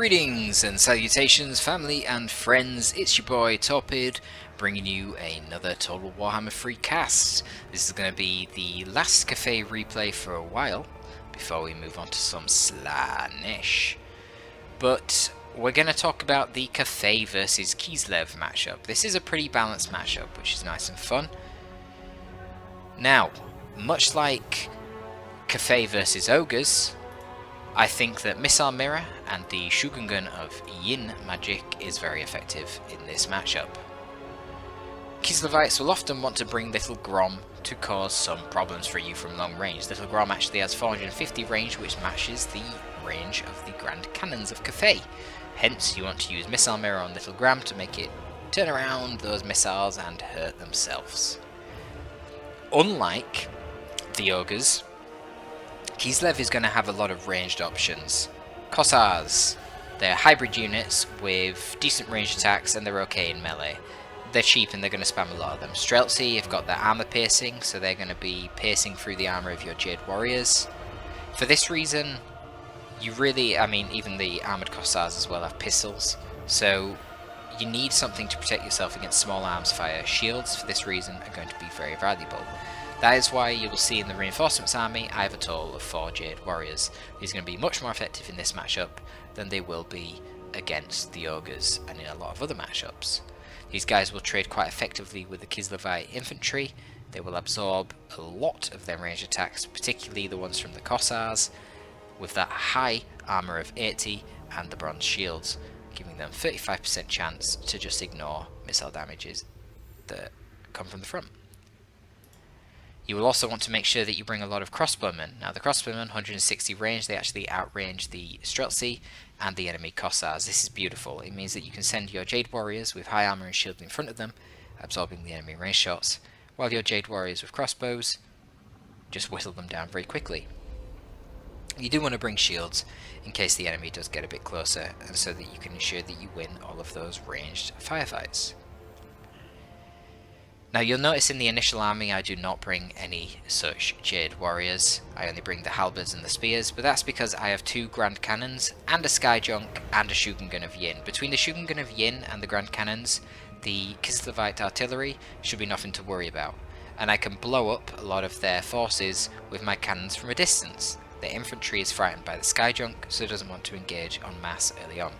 Greetings and salutations, family and friends. It's your boy Torpid, bringing you another Total Warhammer 3 cast. This is going to be the last Cathay replay for a while, before we move on to some Slaanesh. But we're going to talk about the Cathay versus Kislev matchup. This is a pretty balanced matchup, which is nice and fun. Now, much like Cathay versus Ogres, I think that Missile Mirror and the Shugengan of Yin magic is very effective in this matchup. Kislevites will often want to bring Little Grom to cause some problems for you from long range. Little Grom actually has 450 range, which matches the range of the Grand Cannons of Cathay. Hence, you want to use Missile Mirror on Little Grom to make it turn around those missiles and hurt themselves. Unlike the Ogres, Kislev is going to have a lot of ranged options. Kossars, they're hybrid units with decent ranged attacks and they're okay in melee. They're cheap and they're going to spam a lot of them. Streltsy have got their armor piercing, so they're going to be piercing through the armor of your Jade Warriors. For this reason, you really, even the armored Kossars as well have pistols, so you need something to protect yourself against small arms fire. Shields, for this reason, are going to be very valuable. That is why you will see in the Reinforcements army I have a total of 4 Jade Warriors. These are going to be much more effective in this matchup than they will be against the Ogres and in a lot of other matchups. These guys will trade quite effectively with the Kislevite infantry. They will absorb a lot of their ranged attacks, particularly the ones from the Kossars, with that high armor of 80 and the bronze shields, giving them 35% chance to just ignore missile damages that come from the front. You will also want to make sure that you bring a lot of crossbowmen. Now the crossbowmen, 160 range, they actually outrange the Streltsy and the enemy Kossars. This is beautiful. It means that you can send your Jade Warriors with high armor and shield in front of them, absorbing the enemy range shots, while your Jade Warriors with crossbows just whittle them down very quickly. You do want to bring shields in case the enemy does get a bit closer, and so that you can ensure that you win all of those ranged firefights. Now you'll notice in the initial army I do not bring any such Jade Warriors. I only bring the Halberds and the Spears, but that's because I have 2 Grand Cannons and a Skyjunk and a Shugengan of Yin. Between the Shugengan of Yin and the Grand Cannons, the Kislevite artillery should be nothing to worry about, and I can blow up a lot of their forces with my cannons from a distance. Their infantry is frightened by the Skyjunk, so it doesn't want to engage en masse early on.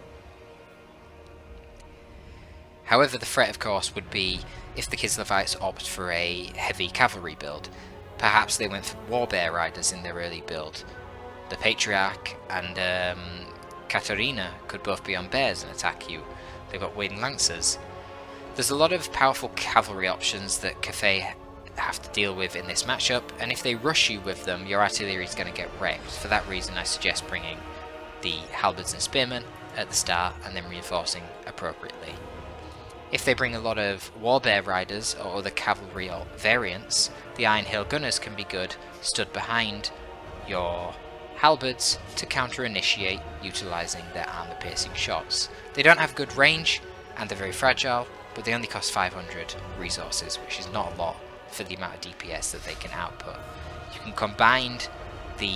However, the threat of course would be if the Kislevites opt for a heavy cavalry build. Perhaps they went for Warbear Riders in their early build. The Patriarch and Katarina could both be on bears and attack you. They've got Winged Lancers. There's a lot of powerful cavalry options that Cathay have to deal with in this matchup, and if they rush you with them, your artillery is going to get wrecked. For that reason I suggest bringing the Halberds and Spearmen at the start and then reinforcing appropriately. If they bring a lot of Warbear Riders or other cavalry or variants, the Iron Hill Gunners can be good, stood behind your Halberds to counter-initiate utilising their armour-piercing shots. They don't have good range, and they're very fragile, but they only cost 500 resources, which is not a lot for the amount of DPS that they can output. You can combine the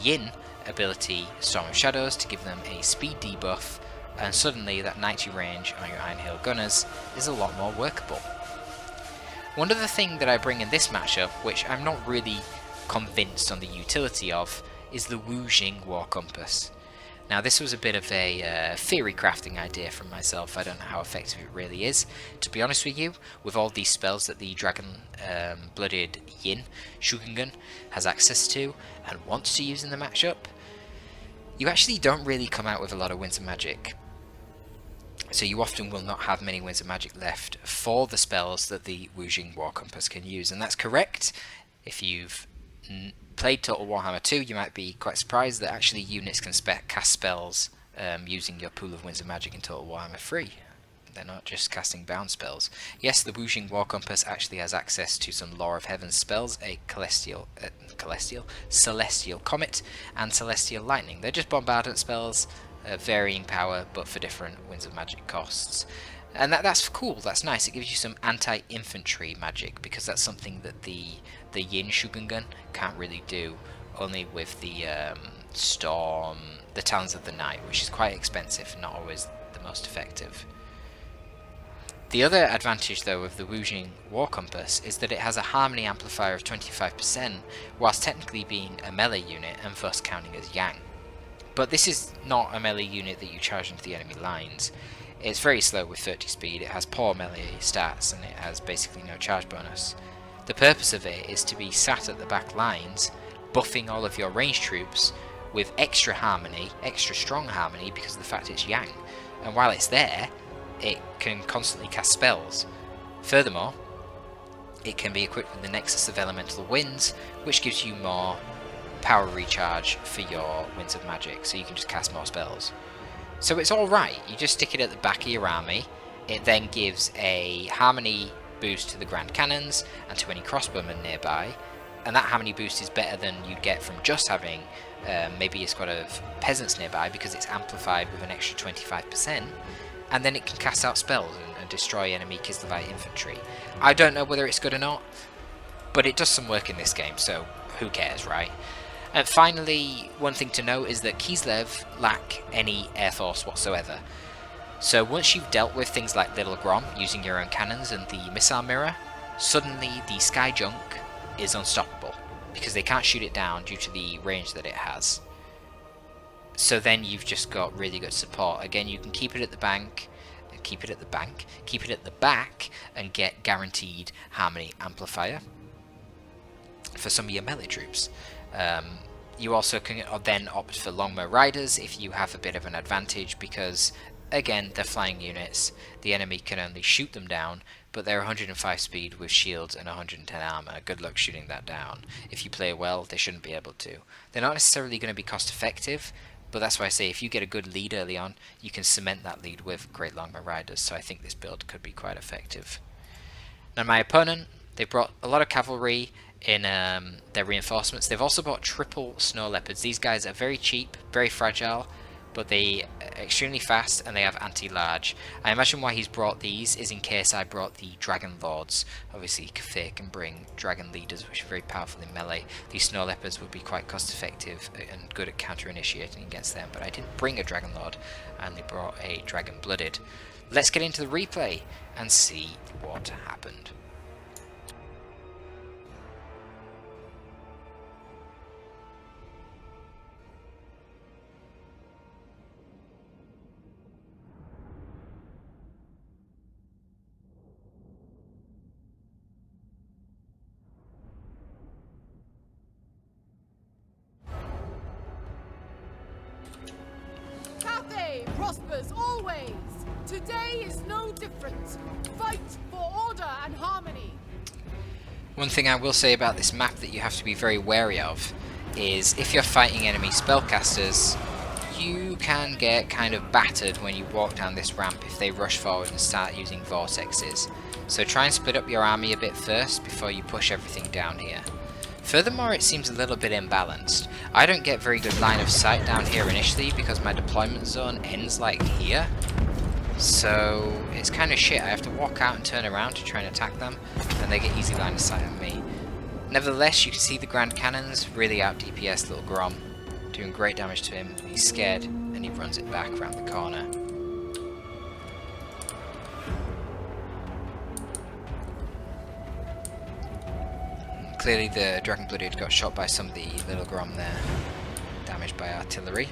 Yin ability Storm of Shadows to give them a speed debuff, and suddenly that 90 range on your Iron Hill Gunners is a lot more workable. One other thing that I bring in this matchup, which I'm not really convinced on the utility of, is the Wujing War Compass. Now this was a bit of a theory crafting idea from myself. I don't know how effective it really is. To be honest with you, with all these spells that the Dragon Blooded Yin Shugengan has access to and wants to use in the matchup, you actually don't really come out with a lot of Winds of Magic. So you often will not have many Winds of Magic left for the spells that the Wujing War Compass can use, and that's correct. If you've played Total Warhammer 2, you might be quite surprised that actually units can cast spells using your pool of Winds of Magic in Total Warhammer 3. They're not just casting bound spells. Yes, the Wujing War Compass actually has access to some Law of Heaven spells, a Celestial Comet, and Celestial Lightning. They're just bombardment spells, varying power, but for different Winds of Magic costs. And that's cool, that's nice. It gives you some anti-infantry magic, because that's something that the Yin Shugengan can't really do, only with the Storm, the Talons of the Night, which is quite expensive and not always the most effective. The other advantage though of the Wujing War Compass is that it has a harmony amplifier of 25%, whilst technically being a melee unit and thus counting as Yang. But this is not a melee unit that you charge into the enemy lines. It's very slow with 30 speed, it has poor melee stats, and it has basically no charge bonus. The purpose of it is to be sat at the back lines, buffing all of your ranged troops with extra harmony, extra strong harmony, because of the fact it's Yang. And while it's there, it can constantly cast spells. Furthermore, it can be equipped with the Nexus of Elemental Winds, which gives you more power recharge for your Winds of Magic, so you can just cast more spells. So it's alright, you just stick it at the back of your army. It then gives a harmony boost to the Grand Cannons and to any crossbowmen nearby, and that harmony boost is better than you'd get from just having maybe a squad of peasants nearby, because it's amplified with an extra 25%. And then it can cast out spells and destroy enemy Kislevite infantry. I don't know whether it's good or not, but it does some work in this game, so who cares, right? And finally, one thing to note is that Kislev lack any air force whatsoever. So once you've dealt with things like Little Grom using your own cannons and the missile mirror, suddenly the Sky Junk is unstoppable, because they can't shoot it down due to the range that it has. So then you've just got really good support. Again, you can keep it at the back, and get guaranteed harmony amplifier for some of your melee troops. You also can then opt for longbow riders if you have a bit of an advantage, because again, they're flying units. The enemy can only shoot them down, but they're 105 speed with shields and 110 armor. Good luck shooting that down. If you play well, they shouldn't be able to. They're not necessarily going to be cost effective, but that's why I say if you get a good lead early on, you can cement that lead with great longbow riders, so I think this build could be quite effective. Now my opponent, they brought a lot of cavalry in their reinforcements. They've also bought triple snow leopards. These guys are very cheap, very fragile, but they are extremely fast and they have anti-large. I imagine why he's brought these is in case I brought the Dragon Lords. Obviously Cathay can bring Dragon Leaders, which are very powerful in melee. These Snow Leopards would be quite cost effective and good at counter-initiating against them, but I didn't bring a Dragon Lord, I only brought a Dragon Blooded. Let's get into the replay and see what happened. Cathay prospers always. Today is no different. Fight for order and harmony. One thing I will say about this map that you have to be very wary of is if you're fighting enemy spellcasters, you can get kind of battered when you walk down this ramp if they rush forward and start using vortexes. So try and split up your army a bit first before you push everything down here. Furthermore, it seems a little bit imbalanced. I don't get very good line of sight down here initially because my deployment zone ends like here. So it's kind of shit. I have to walk out and turn around to try and attack them, and they get easy line of sight on me. Nevertheless, you can see the Grand Cannons really out DPS Little Grom, doing great damage to him. He's scared and he runs it back around the corner. Clearly the Dragon Blooded got shot by some of the Little Grom there, damaged by artillery.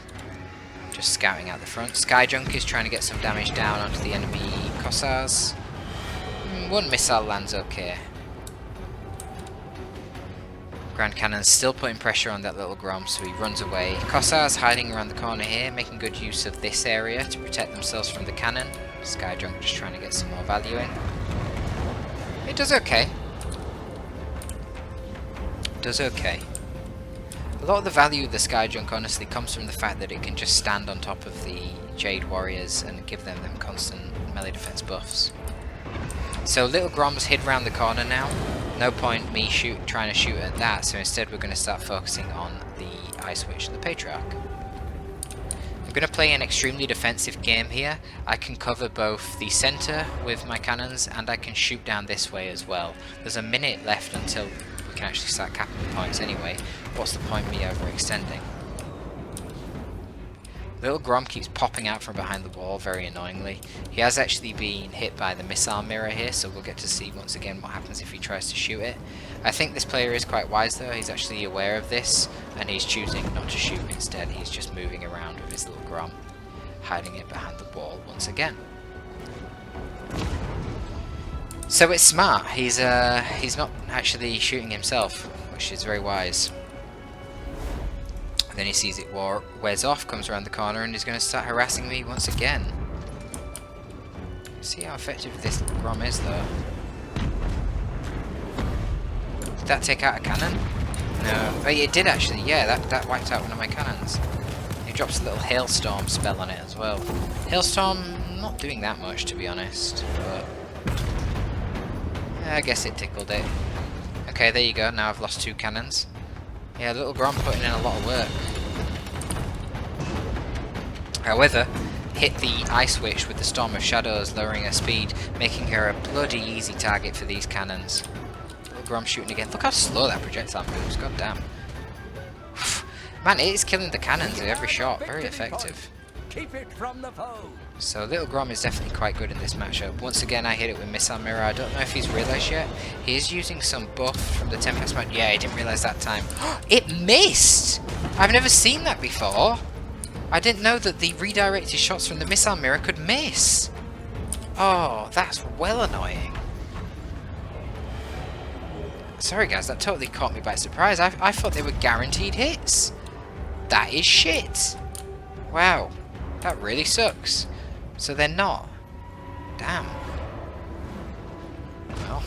Just scouting out the front. Sky Junk is trying to get some damage down onto the enemy Cossars. One missile lands okay. Grand Cannon's still putting pressure on that Little Grom, so he runs away. Cossars hiding around the corner here, making good use of this area to protect themselves from the cannon. Sky Junk just trying to get some more value in. It does okay. Does okay. A lot of the value of the Sky Junk honestly comes from the fact that it can just stand on top of the Jade Warriors and give them constant melee defense buffs. So Little Grom's hid around the corner now. No point me trying to shoot at that, so instead we're going to start focusing on the Ice Witch and the Patriarch. I'm going to play an extremely defensive game here. I can cover both the centre with my cannons and I can shoot down this way as well. There's a minute left until we can actually start capping the points anyway. What's the point me overextending? Little Grom keeps popping out from behind the wall very annoyingly. He has actually been hit by the missile mirror here, so we'll get to see once again what happens if he tries to shoot it. I think this player is quite wise though, he's actually aware of this, and he's choosing not to shoot instead. He's just moving around with his little Grom, hiding it behind the wall once again. So it's smart, he's not actually shooting himself, which is very wise. And then he sees it wears off, comes around the corner, and he's going to start harassing me once again. See how effective this Grom is, though. Did that take out a cannon? No. Oh, it did actually, yeah, that wiped out one of my cannons. He drops a little hailstorm spell on it as well. Hailstorm, not doing that much, to be honest, but yeah, I guess it tickled it. Okay, there you go, now I've lost 2 cannons. Yeah, little Grom putting in a lot of work. However, hit the Ice Witch with the Storm of Shadows, lowering her speed, making her a bloody easy target for these cannons. Little Grom shooting again. Look how slow that projectile moves, god damn. Man, it is killing the cannons at every shot, very effective. Keep it from the foe. So Little Grom is definitely quite good in this matchup. Once again I hit it with Missile Mirror. I don't know if he's realised yet. He is using some buff from the Tempest mode. Yeah, he didn't realise that time. It missed! I've never seen that before. I didn't know that the redirected shots from the Missile Mirror could miss. Oh, that's well annoying. Sorry guys, that totally caught me by surprise. I thought they were guaranteed hits. That is shit. Wow, that really sucks. So they're not. Damn. Well.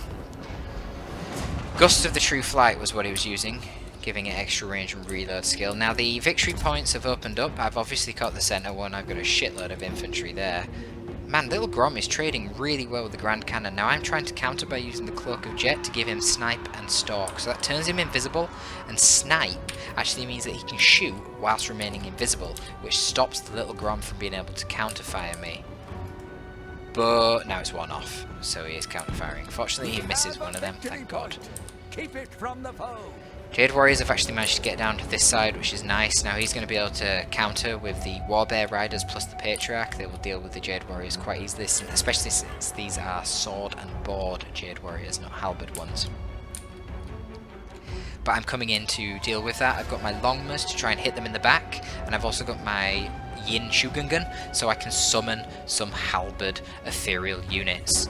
Gust of the True Flight was what he was using, giving it extra range and reload skill. Now the victory points have opened up. I've obviously caught the centre one. I've got a shitload of infantry there. Man, Little Grom is trading really well with the Grand Cannon. Now I'm trying to counter by using the Cloak of Jet to give him Snipe and Stalk. So that turns him invisible, and Snipe actually means that he can shoot whilst remaining invisible, which stops the Little Grom from being able to counterfire me. But now it's one off, so he is counterfiring. Fortunately he misses one of them, thank God. Keep it from the foe. Jade Warriors have actually managed to get down to this side, which is nice. Now he's going to be able to counter with the Warbear Riders plus the Patriarch. They will deal with the Jade Warriors quite easily, especially since these are sword and board Jade Warriors, not halberd ones. But I'm coming in to deal with that. I've got my Longmas to try and hit them in the back, and I've also got my Yin Shugengan, so I can summon some halberd ethereal units.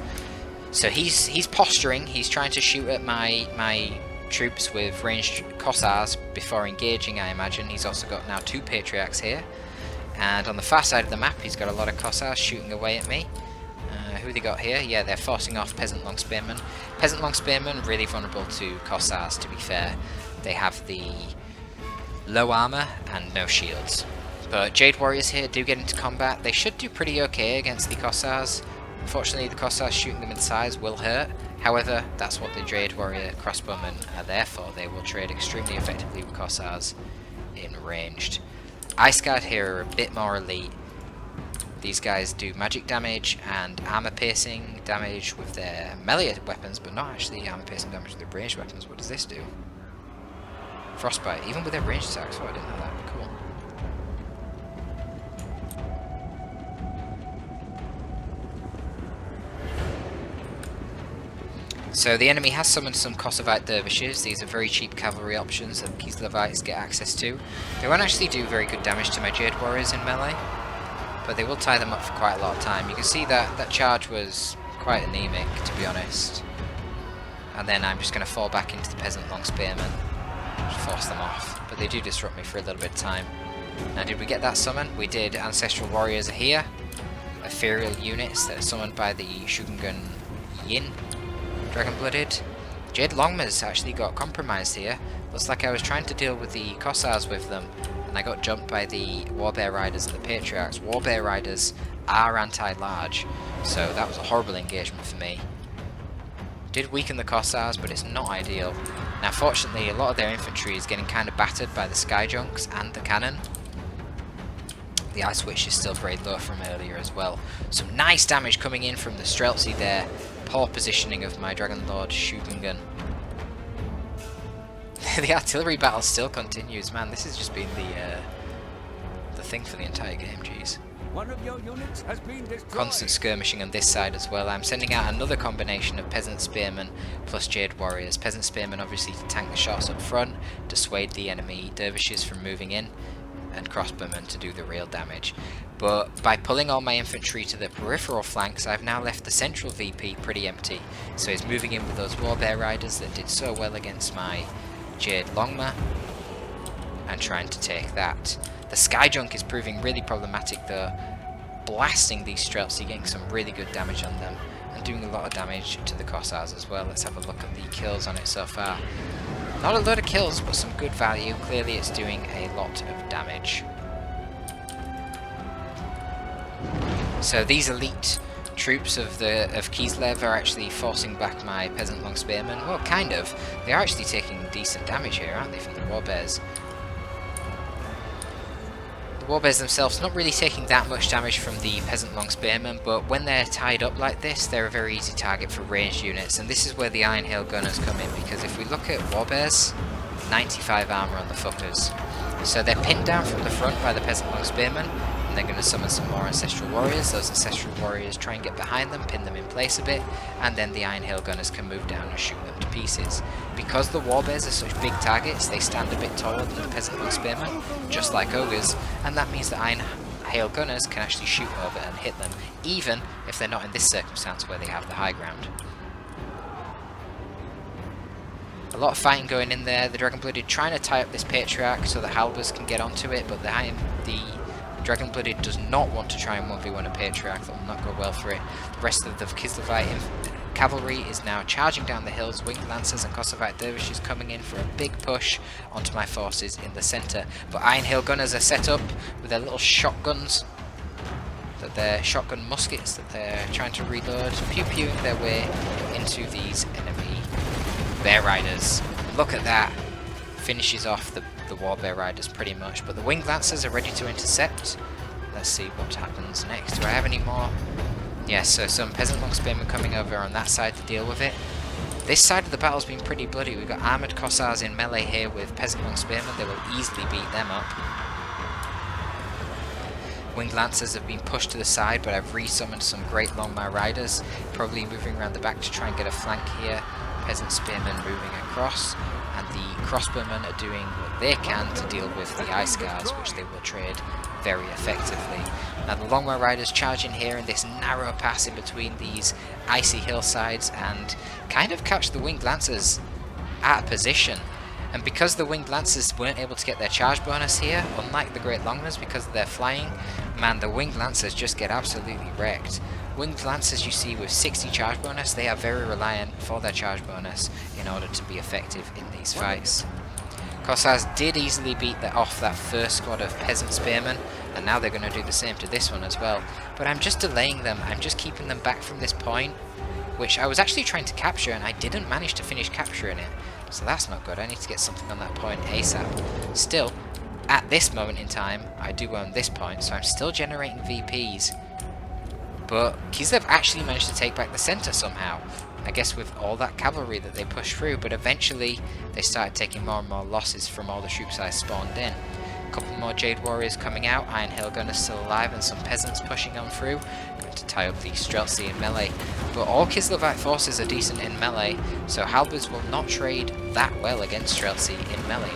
So he's posturing, he's trying to shoot at my troops with ranged Cossars before engaging, I imagine. He's also got now 2 Patriarchs here, and on the far side of the map he's got a lot of Cossars shooting away at me. Who they got here? Yeah, they're forcing off Peasant Long Spearmen. Peasant Long Spearmen really vulnerable to Cossars, to be fair. They have the low armour and no shields. But Jade Warriors here do get into combat. They should do pretty okay against the Cossars. Unfortunately, the Cossars shooting them in size will hurt. However, that's what the Jade Warrior crossbowmen are there for. They will trade extremely effectively with Cossars in ranged. Ice Guard here are a bit more elite. These guys do magic damage and armor piercing damage with their melee weapons, but not actually armor piercing damage with their ranged weapons. What does this do? Frostbite, even with their ranged attacks. Oh, I didn't know that. Cool. So the enemy has summoned some Kossovite dervishes. These are very cheap cavalry options that the Kislevites get access to. They won't actually do very good damage to my Jade Warriors in melee, but they will tie them up for quite a lot of time. You can see that that charge was quite anemic, to be honest. And then I'm just going to fall back into the Peasant Long Spearmen, just force them off. But they do disrupt me for a little bit of time. Now, did we get that summon? We did. Ancestral Warriors are here. Ethereal units that are summoned by the Shugengan Yin. Dragon-blooded. Jade Longmas actually got compromised here. Looks like I was trying to deal with the Cossars with them, and I got jumped by the Warbear Riders and the Patriarchs. Warbear Riders are anti-large, so that was a horrible engagement for me. Did weaken the Cossars, but it's not ideal. Now fortunately, a lot of their infantry is getting kind of battered by the Skyjunks and the cannon. The Ice Witch is still very low from earlier as well. Some nice damage coming in from the Streltsy there. Poor positioning of my Dragon Lord Shugengan. The artillery battle still continues, man. This has just been the thing for the entire game, jeez. One of your units has been destroyed. Constant skirmishing on this side as well. I'm sending out another combination of Peasant Spearmen plus Jade Warriors. Peasant Spearmen obviously to tank the shots up front, dissuade the enemy dervishes from moving in, and crossbowmen to do the real damage. But by pulling all my infantry to the peripheral flanks, I've now left the central VP pretty empty. So he's moving in with those Warbear Riders that did so well against my Jade Longma, and trying to take that. The Skyjunk is proving really problematic though, blasting these Streltsy, getting some really good damage on them, and doing a lot of damage to the Cossars as well. Let's have a look at the kills on it so far. Not a lot of kills, but some good value. Clearly it's doing a lot of damage. So these elite troops of Kislev are actually forcing back my Peasant Long Spearmen. Well, kind of. They are actually taking decent damage here, aren't they, from the Warbears? The Warbears themselves not really taking that much damage from the Peasant Long Spearmen, but when they're tied up like this, they're a very easy target for ranged units, and this is where the Iron Hail Gunners come in, because if we look at Warbears, 95 armor on the fuckers. So they're pinned down from the front by the Peasant Long Spearmen, and they're going to summon some more Ancestral Warriors. Those Ancestral Warriors try and get behind them, pin them in place a bit, and then the Iron Hail Gunners can move down and shoot them to pieces. Because the Warbears are such big targets, they stand a bit taller than the Peasant Long Spearmen, just like Ogres, and that means the Iron Hail Gunners can actually shoot over and hit them, even if they're not in this circumstance where they have the high ground. A lot of fighting going in there. The Dragon-Blooded trying to tie up this Patriarch so the Halbers can get onto it, but the Dragon-Blooded does not want to try and 1v1 a Patriarch. That will not go well for it. The rest of the Kislevite cavalry is now charging down the hills. Winged Lancers and Kossovite Dervishes coming in for a big push onto my forces in the centre. But Iron Hail Gunners are set up with their little shotguns, their shotgun muskets that they're trying to reload, pew-pewing their way into these enemy Bear Riders. Look at that. Finishes off the Warbear Riders pretty much, but the Winged Lancers are ready to intercept. Let's see what happens next. Do I have any more? Yes, so some Peasant Long Spearmen coming over on that side to deal with it. This side of the battle's been pretty bloody. We've got Armoured Cossars in melee here with Peasant Long Spearmen. They will easily beat them up. Winged Lancers have been pushed to the side, but I've resummoned some great Longmire Riders, probably moving around the back to try and get a flank here. Peasant Spearmen moving across, and the Crossbowmen are doing what they can to deal with the Ice Guards, which they will trade very effectively. Now the Longmire Riders charge in here in this narrow pass in between these icy hillsides and kind of catch the Winged Lancers at a position. And because the Winged Lancers weren't able to get their charge bonus here, unlike the Great Longmires because they're flying, man, the Winged Lancers just get absolutely wrecked. Winged Lancers you see with 60 charge bonus, they are very reliant for their charge bonus in order to be effective in these fights. Cossars did easily beat off that first squad of Peasant Spearmen, and now they're going to do the same to this one as well. But I'm just delaying them, I'm just keeping them back from this point, which I was actually trying to capture and I didn't manage to finish capturing it. So that's not good, I need to get something on that point ASAP. Still, at this moment in time, I do own this point, so I'm still generating VPs. But Kislev actually managed to take back the centre somehow. I guess with all that cavalry that they pushed through, but eventually they started taking more and more losses from all the troops I spawned in. A couple more Jade Warriors coming out, Iron Hail Gunners still alive, and some peasants pushing on through. Going to tie up the Streltsy in melee. But all Kislevite forces are decent in melee, so Halberds will not trade that well against Streltsy in melee.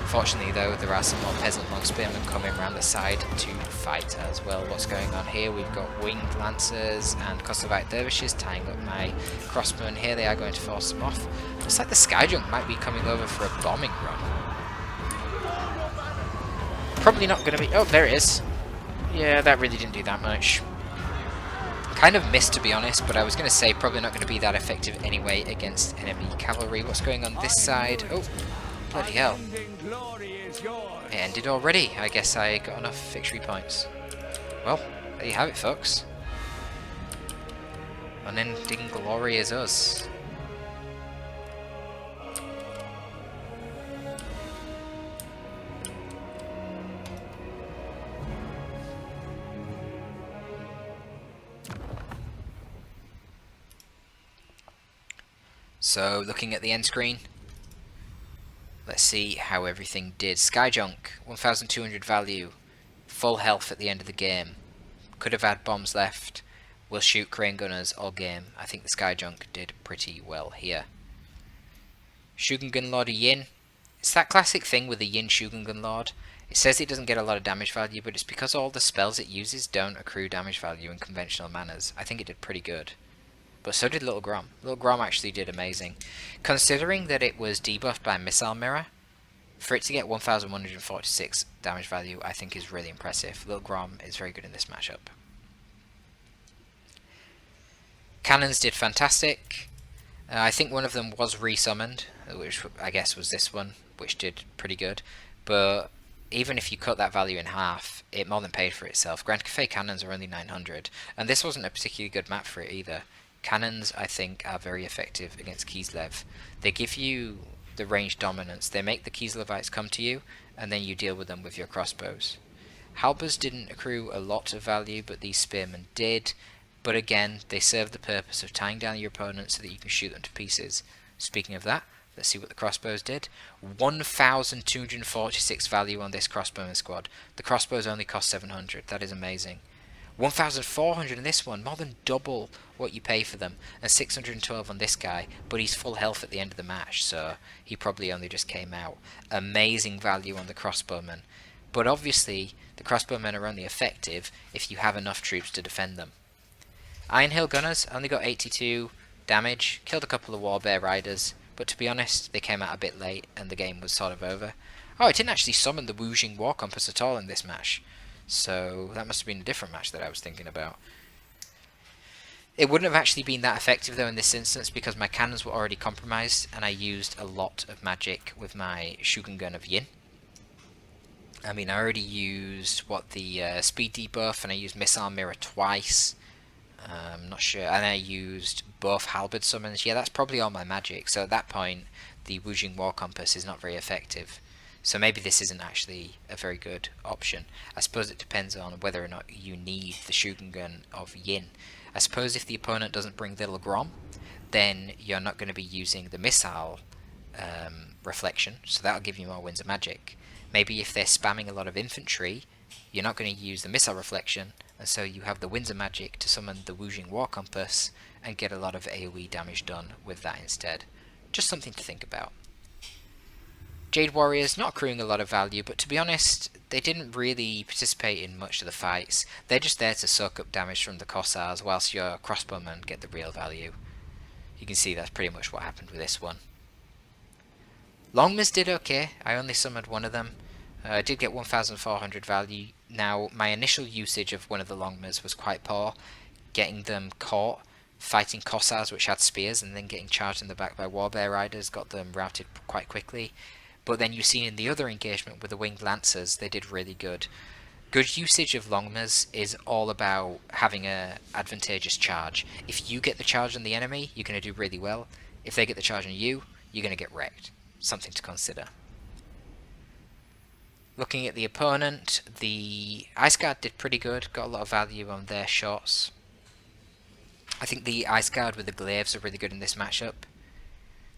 Fortunately though, there are some more Peasant Long Spearmen coming around the side to fight as well. What's going on here? We've got Winged Lancers and Kossovite Dervishes tying up my crossbowmen here. They are going to force them off. Looks like the Skyjunk might be coming over for a bombing run. Probably not going to be... Oh, there it is. Yeah, that really didn't do that much. Kind of missed, to be honest, but I was going to say probably not going to be that effective anyway against enemy cavalry. What's going on this side? Oh, bloody hell. It ended already. I guess I got enough victory points. Well, there you have it, folks. Unending glory is us. So, looking at the end screen, let's see how everything did. Skyjunk, 1200 value, full health at the end of the game. Could have had bombs left. Will shoot crane gunners all game. I think the Sky Junk did pretty well here. Shugengan Lord of Yin. It's that classic thing with the Yin Shugengan Lord. It says it doesn't get a lot of damage value, but it's because all the spells it uses don't accrue damage value in conventional manners. I think it did pretty good. But so did Little Grom. Little Grom actually did amazing. Considering that it was debuffed by Missile Mirror, for it to get 1146 damage value, I think is really impressive. Little Grom is very good in this matchup. Cannons did fantastic. I think one of them was resummoned, which I guess was this one, which did pretty good. But even if you cut that value in half, it more than paid for itself. Grand Cathay cannons are only 900, and this wasn't a particularly good map for it either. Cannons, I think, are very effective against Kislev. They give you the range dominance. They make the Kislevites come to you, and then you deal with them with your crossbows. Halberds didn't accrue a lot of value, but these spearmen did. But again, they serve the purpose of tying down your opponent so that you can shoot them to pieces. Speaking of that, let's see what the crossbows did. 1,246 value on this crossbowman squad. The crossbows only cost 700. That is amazing. 1,400 in this one, more than double what you pay for them, and 612 on this guy, but he's full health at the end of the match, so he probably only just came out. Amazing value on the crossbowmen, but obviously the crossbowmen are only effective if you have enough troops to defend them. Iron Hill Gunners only got 82 damage, killed a couple of Warbear Riders, but to be honest, they came out a bit late and the game was sort of over. Oh, it didn't actually summon the Wuxing War Compass at all in this match. So that must have been a different match that I was thinking about. It wouldn't have actually been that effective though in this instance because my cannons were already compromised and I used a lot of magic with my Shugengan of Yin. I mean, I already used the speed debuff, and I used Missile Mirror twice. I'm not sure, and I used both Halberd summons. Yeah, that's probably all my magic. So at that point, the Wuxing War Compass is not very effective. So maybe this isn't actually a very good option. I suppose it depends on whether or not you need the Shugengan of Yin. I suppose if the opponent doesn't bring Little Grom, then you're not going to be using the missile reflection, so that'll give you more winds of magic. Maybe if they're spamming a lot of infantry, you're not going to use the missile reflection, and so you have the winds of magic to summon the Wuxing War Compass and get a lot of AoE damage done with that instead. Just something to think about. Jade Warriors not accruing a lot of value, but to be honest, they didn't really participate in much of the fights. They're just there to soak up damage from the Cossars, whilst your crossbowmen get the real value. You can see that's pretty much what happened with this one. Longmas did okay. I only summoned one of them. I did get 1,400 value. Now, my initial usage of one of the Longmas was quite poor, getting them caught, fighting Cossars which had spears, and then getting charged in the back by Warbear Riders, got them routed quite quickly. But then you see in the other engagement with the Winged Lancers, they did really good. Good usage of Longmas is all about having an advantageous charge. If you get the charge on the enemy, you're going to do really well. If they get the charge on you, you're going to get wrecked. Something to consider. Looking at the opponent, the Ice Guard did pretty good, got a lot of value on their shots. I think the Ice Guard with the glaives are really good in this matchup.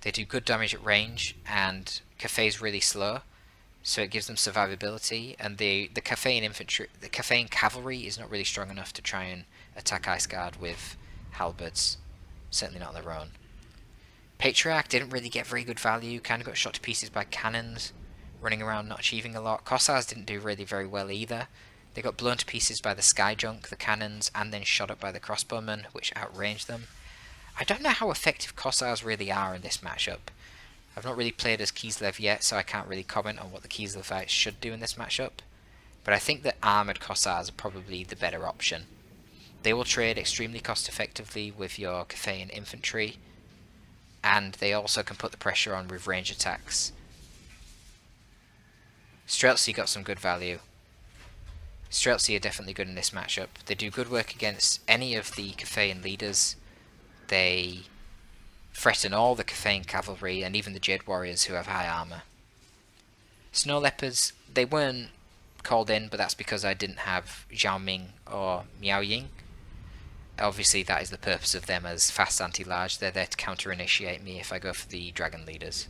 They do good damage at range, and Cathay's really slow, so it gives them survivability, and the Cathay infantry, the Cathay cavalry is not really strong enough to try and attack Ice Guard with halberds, certainly not on their own. Patriarch didn't really get very good value, kind of got shot to pieces by cannons, running around not achieving a lot. Cossars didn't do really very well either. They got blown to pieces by the Sky Junk, the cannons, and then shot up by the crossbowmen, which outranged them. I don't know how effective Cossars really are in this matchup. I've not really played as Kislev yet, so I can't really comment on what the Kislevites should do in this matchup. But I think that armoured Cossars are probably the better option. They will trade extremely cost effectively with your Cathayan infantry, and they also can put the pressure on with range attacks. Streltsy got some good value. Streltsy are definitely good in this matchup. They do good work against any of the Cathayan leaders. They threaten all the Cathayan cavalry and even the Jade Warriors who have high armour. Snow Leopards, they weren't called in, but that's because I didn't have Zhao Ming or Miao Ying. Obviously that is the purpose of them as fast anti-large. They're there to counter-initiate me if I go for the dragon leaders.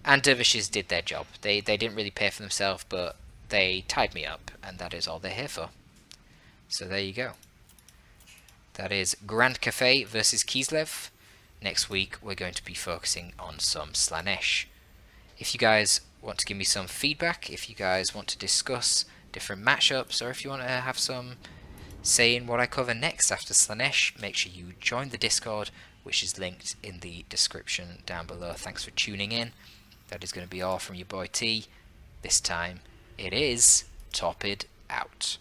And dervishes did their job. They didn't really pay for themselves, but they tied me up, and that is all they're here for. So there you go. That is Grand Cathay versus Kislev. Next week we're going to be focusing on some Slaanesh. If you guys want to give me some feedback, if you guys want to discuss different matchups, or if you want to have some say in what I cover next after Slaanesh, make sure you join the Discord, which is linked in the description down below. Thanks for tuning in. That is going to be all from your boy T. This time it is Torpid out.